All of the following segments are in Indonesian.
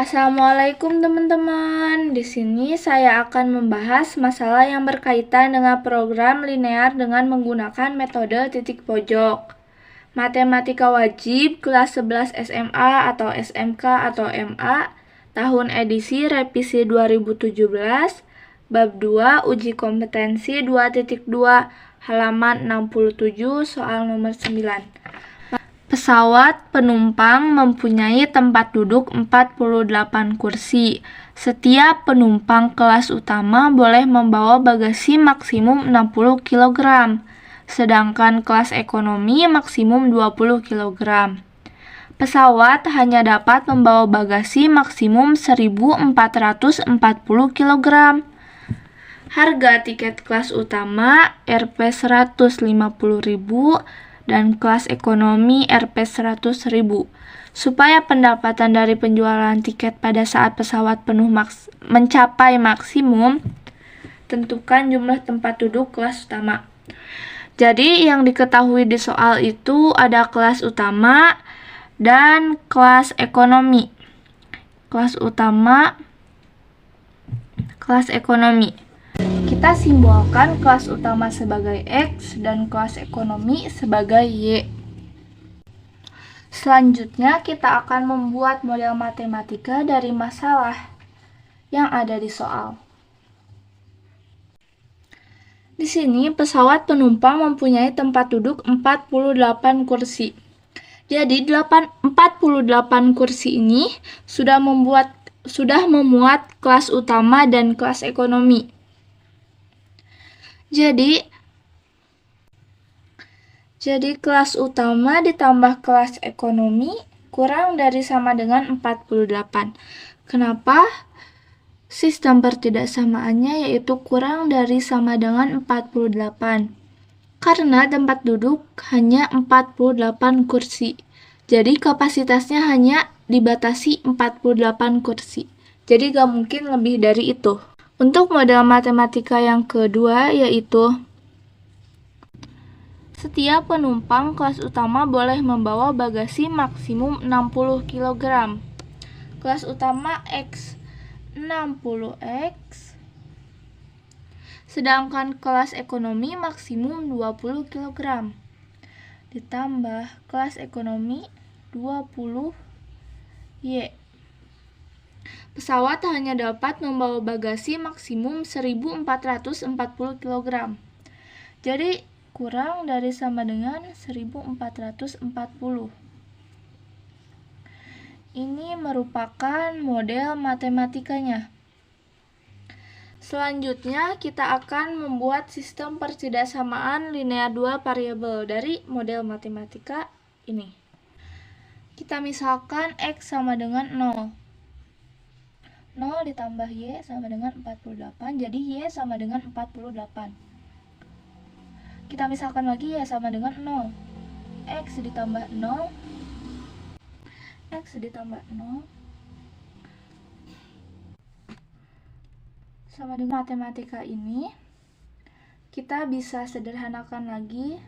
Assalamualaikum teman-teman. Di sini saya akan membahas masalah yang berkaitan dengan program linear dengan menggunakan metode titik pojok. Matematika wajib kelas 11 SMA atau SMK atau MA, tahun edisi revisi 2017, bab 2 uji kompetensi 2.2, halaman 67, soal nomor 9. Pesawat penumpang mempunyai tempat duduk 48 kursi. Setiap penumpang kelas utama boleh membawa bagasi maksimum 60 kg, sedangkan kelas ekonomi maksimum 20 kg. Pesawat hanya dapat membawa bagasi maksimum 1.440 kg. Harga tiket kelas utama Rp 150.000 dan kelas ekonomi Rp 100.000. Supaya pendapatan dari penjualan tiket pada saat pesawat penuh mencapai maksimum, tentukan jumlah tempat duduk kelas utama. Jadi yang diketahui di soal itu ada kelas utama dan kelas ekonomi. Kelas utama, kelas ekonomi. Kita simbolkan kelas utama sebagai X dan kelas ekonomi sebagai Y. Selanjutnya kita akan membuat model matematika dari masalah yang ada di soal. Di sini pesawat penumpang mempunyai tempat duduk 48 kursi. Jadi 48 kursi ini sudah memuat kelas utama dan kelas ekonomi. Jadi kelas utama ditambah kelas ekonomi kurang dari sama dengan 48. Kenapa? Sistem pertidaksamaannya yaitu kurang dari sama dengan 48. Karena tempat duduk hanya 48 kursi. Jadi kapasitasnya hanya dibatasi 48 kursi. Jadi gak mungkin lebih dari itu. Untuk model matematika yang kedua yaitu setiap penumpang kelas utama boleh membawa bagasi maksimum 60 kg. Kelas utama X 60X, sedangkan kelas ekonomi maksimum 20 kg. Ditambah kelas ekonomi 20Y. Pesawat hanya dapat membawa bagasi maksimum 1.440 kg. Jadi kurang dari sama dengan 1.440. Ini merupakan model matematikanya. Selanjutnya kita akan membuat sistem pertidaksamaan linear 2 variabel dari model matematika ini. Kita misalkan X sama dengan 0. 0 ditambah Y sama dengan 48, jadi Y sama dengan 48. Kita misalkan lagi Y sama dengan 0. X ditambah 0. X ditambah 0 sama dengan matematika ini. Kita bisa sederhanakan lagi.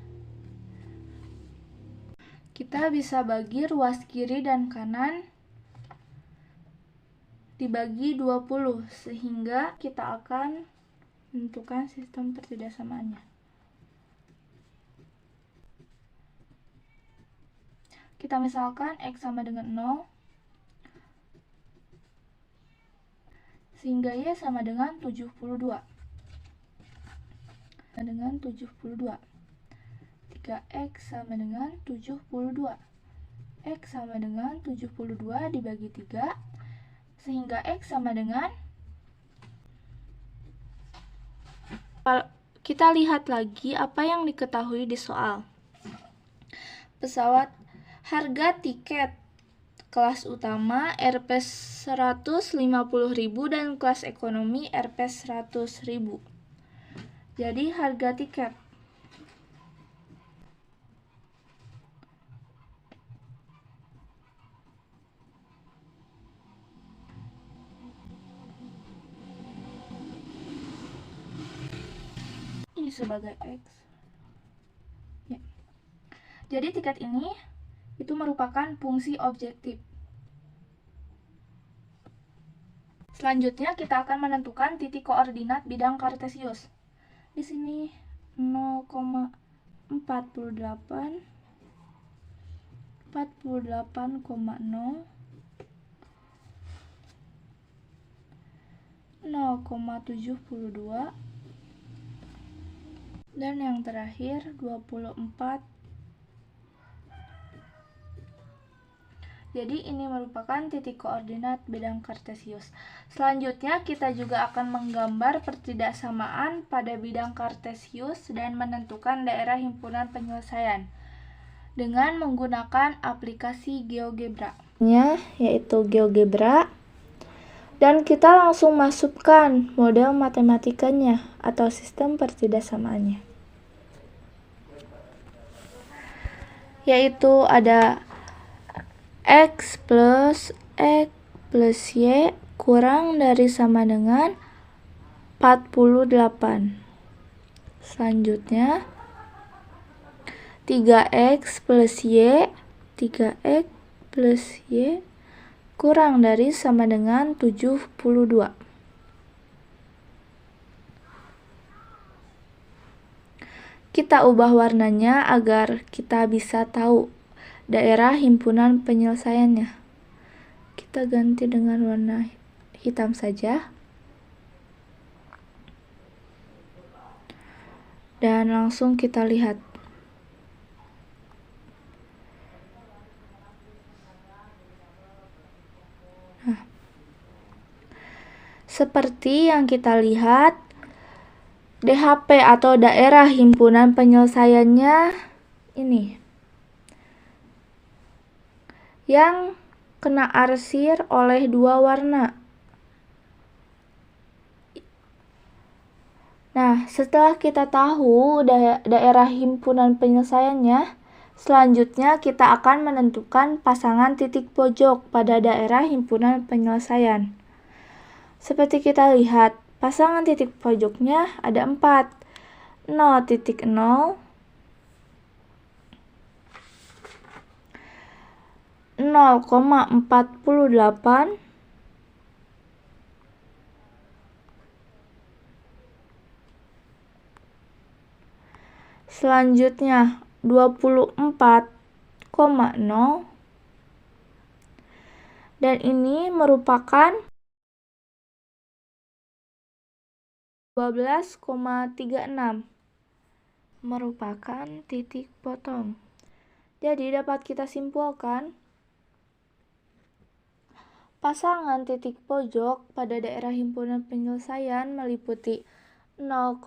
Kita bisa bagi ruas kiri dan kanan dibagi 20, sehingga kita akan menentukan sistem pertidaksamaannya. Kita misalkan X sama dengan 0, sehingga Y sama dengan 72. Dengan 72. 3X sama dengan 72. X sama dengan 72 dibagi 3, sehingga X sama dengan, kita lihat lagi apa yang diketahui di soal. Harga tiket kelas utama Rp 150.000 dan kelas ekonomi Rp 100.000. Jadi harga tiket. Ini sebagai X. Ya. Jadi tiket ini itu merupakan fungsi objektif. Selanjutnya kita akan menentukan titik koordinat bidang kartesius. Di sini 0,48, 48,0, 0,72, dan yang terakhir 24. Jadi ini merupakan titik koordinat bidang kartesius. Selanjutnya kita juga akan menggambar pertidaksamaan pada bidang kartesius dan menentukan daerah himpunan penyelesaian dengan menggunakan aplikasi GeoGebra, yaitu GeoGebra. Dan kita langsung masukkan model matematikanya atau sistem pertidaksamaannya, yaitu ada X plus Y kurang dari sama dengan 48. Selanjutnya 3X plus Y kurang dari sama dengan 72. Kita ubah warnanya agar kita bisa tahu daerah himpunan penyelesaiannya. Kita ganti dengan warna hitam saja. Dan langsung kita lihat. Nah, seperti yang kita lihat, DHP atau daerah himpunan penyelesaiannya ini, yang kena arsir oleh dua warna. Nah, setelah kita tahu daerah himpunan penyelesaiannya, selanjutnya kita akan menentukan pasangan titik pojok pada daerah himpunan penyelesaian. Seperti kita lihat, pasangan titik pojoknya ada 4. 0,0, 0,48, 24,0, dan ini merupakan 12,36, merupakan titik potong. Jadi dapat kita simpulkan pasangan titik pojok pada daerah himpunan penyelesaian meliputi 0,0,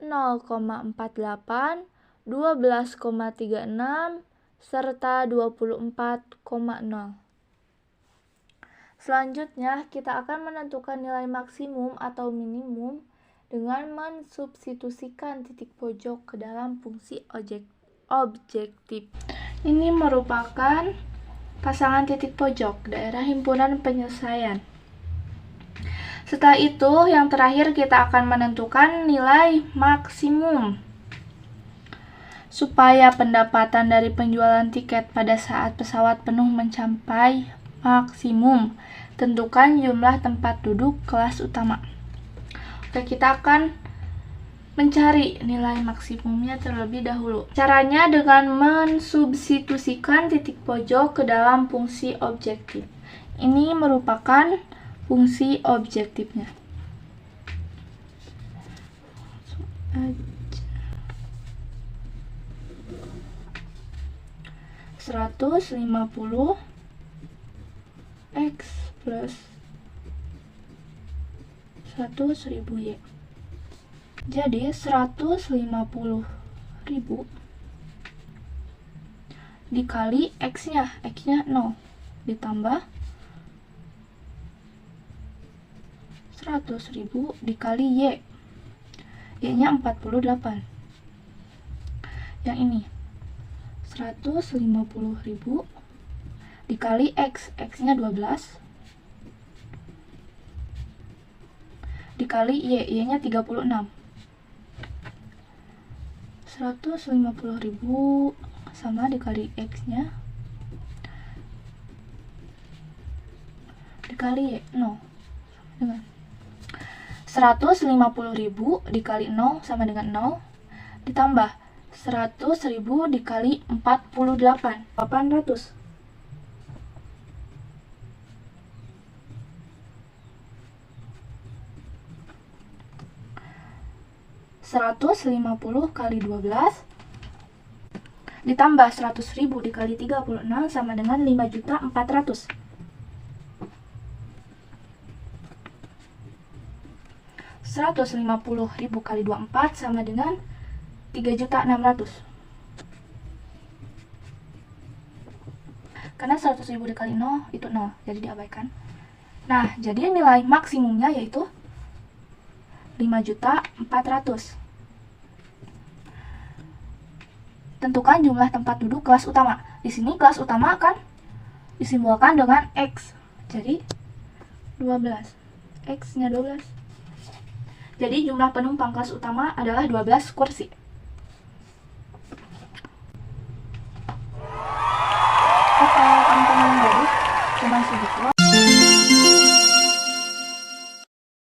0,48, 12,36, serta 24,0. Selanjutnya, kita akan menentukan nilai maksimum atau minimum dengan mensubstitusikan titik pojok ke dalam fungsi objektif. Ini merupakan pasangan titik pojok daerah himpunan penyelesaian. Setelah itu, yang terakhir kita akan menentukan nilai maksimum. Supaya pendapatan dari penjualan tiket pada saat pesawat penuh mencapai maksimum, tentukan jumlah tempat duduk kelas utama. Oke, kita akan mencari nilai maksimumnya terlebih dahulu. Caranya dengan mensubstitusikan titik pojok ke dalam fungsi objektif. Ini merupakan fungsi objektifnya. 150 X plus 100.000 Y. Jadi 150.000 dikali X-nya 0, ditambah 100.000 dikali Y. Y-nya 48. Yang ini 150.000 dikali X. X-nya 12. Dikali Y. Y-nya 36. 150.000 sama dikali X-nya dikali 0 dengan 150.000 dikali 0 sama dengan 0 ditambah 100.000 dikali 48 800. 150 kali 12 ditambah 100.000 dikali 36 sama dengan 5.400. 150.000 kali 24 sama dengan 3.600. Karena 100.000 dikali 0 itu 0, jadi diabaikan. Nah, jadi nilai maksimumnya yaitu 5.400. Tentukan jumlah tempat duduk kelas utama. Di sini kelas utama akan disimbolkan dengan X. Jadi 12. X-nya 12. Jadi jumlah penumpang kelas utama adalah 12 kursi. Oke, teman-teman, jadi cuma segitu.